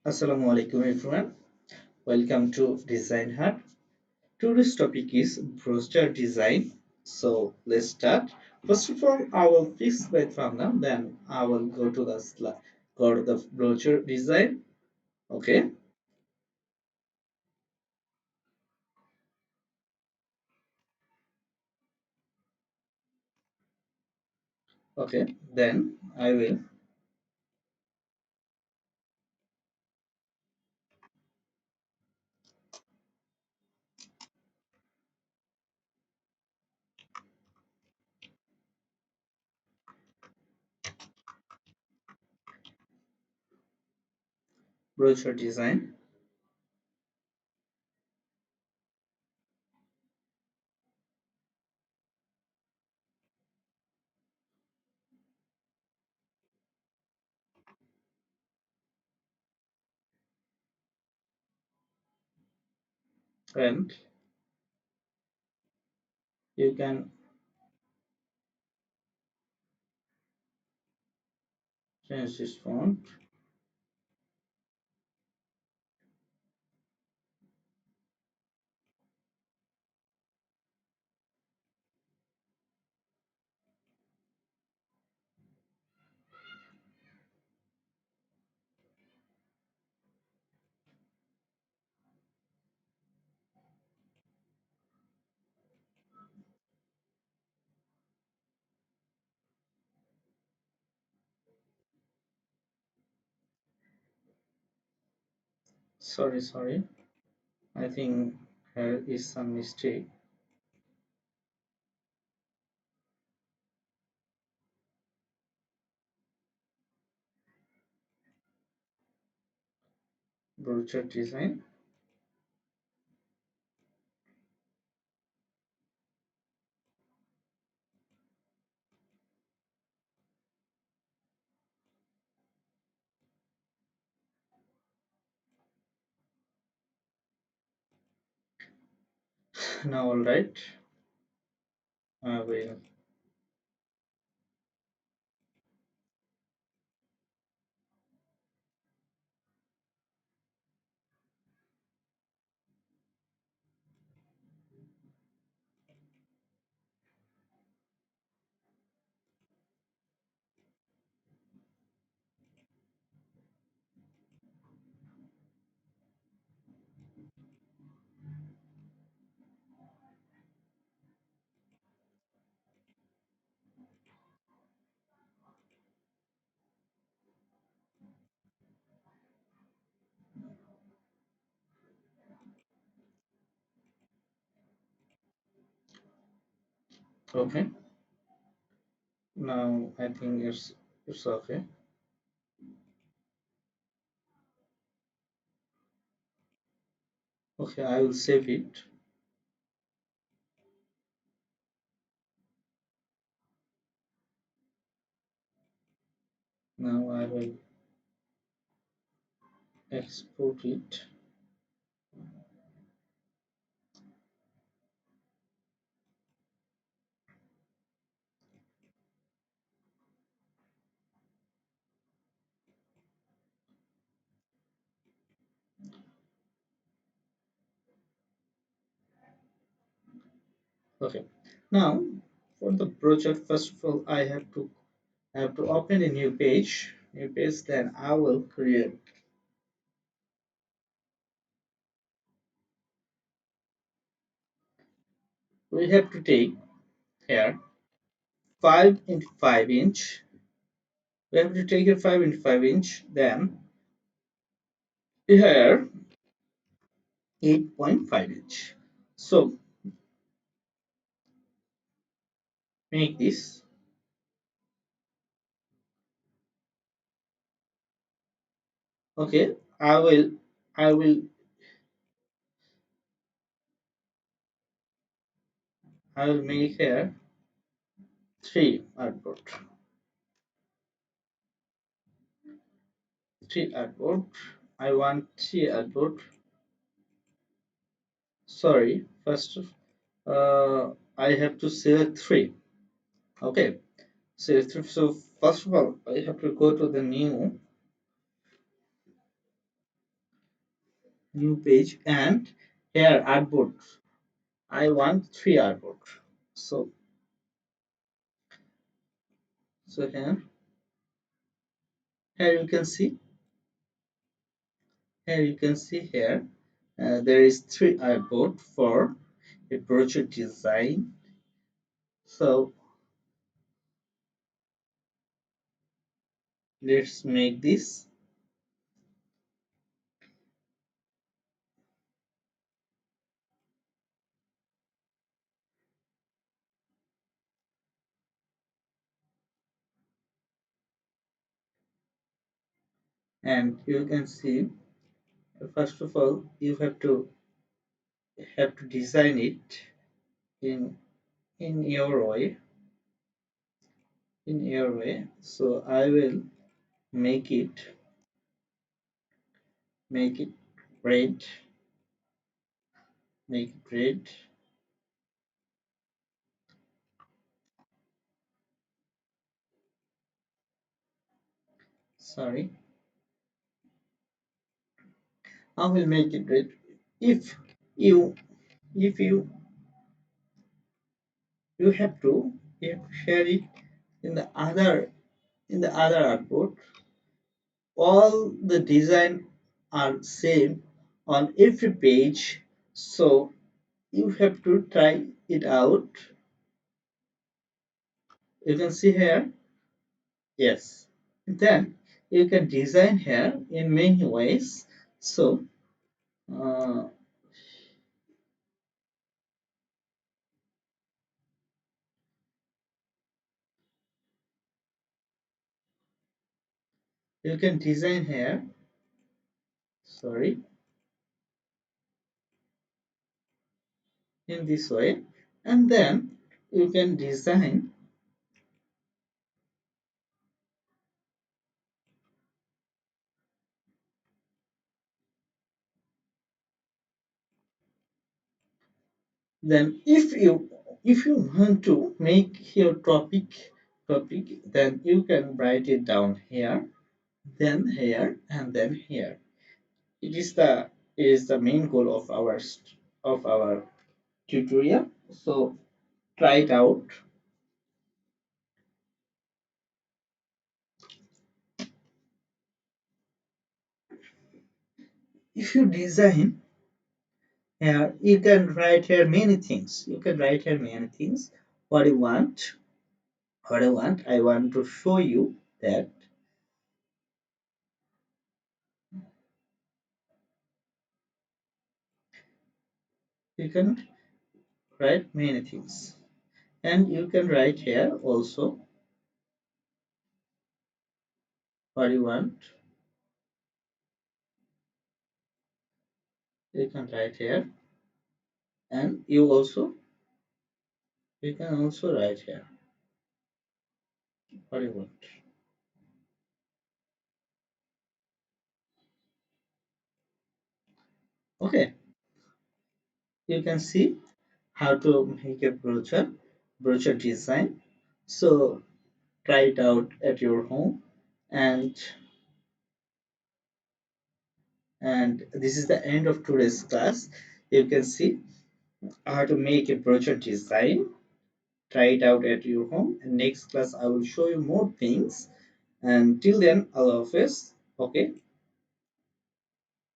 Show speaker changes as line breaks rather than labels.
Assalamu alaikum everyone. Welcome to Design Hub. Today's topic is brochure design. So let's start. First of all, I will fix my thumbnail. Then I will go to the brochure design. Okay. Okay. Then I will brochure design and you can change this font. Sorry. I think here is some mistake. Brochure design. Now all right. I will. Okay. Now I think it's okay. Okay, I will save it. Now I will export it. Okay. Now for the project, first of all, I have to open a new page. New page. Then I will create. We have to take here 5 into 5 inch. We have to take a 5 into 5 inch. Then here 8.5 inch. So make this. Okay. I will make here three artboard. Three artboard. I want three artboard. Sorry, first I have to select three. Okay, select three. So first of all, I have to go to the new new page, and here artboard. I want three artboard. So here you can see, here there is three artboard for a brochure design. So let's make this, and you can see, first of all you have to design it in your way, so I will make it make it red, make it red. Sorry, I will make it red. If you if you have to share it in the other artboard, all the design are same on every page, so you have to try it out. You can see here, yes. Then you can design here in many ways. So uh, you can design here, sorry, in this way, and then you can design. Then if you want to make your topic, then you can write it down here, then here, and then here. It is the main goal of our tutorial. So try it out. If you design here, you can write here many things. What you want, I want to show you that you can write many things, and you can write here also what you want. You can write here, and you can also write here what you want. Okay, you can see how to make a brochure design. So try it out at your home, and this is the end of today's class. You can see how to make a brochure design. Try it out at your home, and next class I will show you more things. And till then, Allah Hafiz. Okay.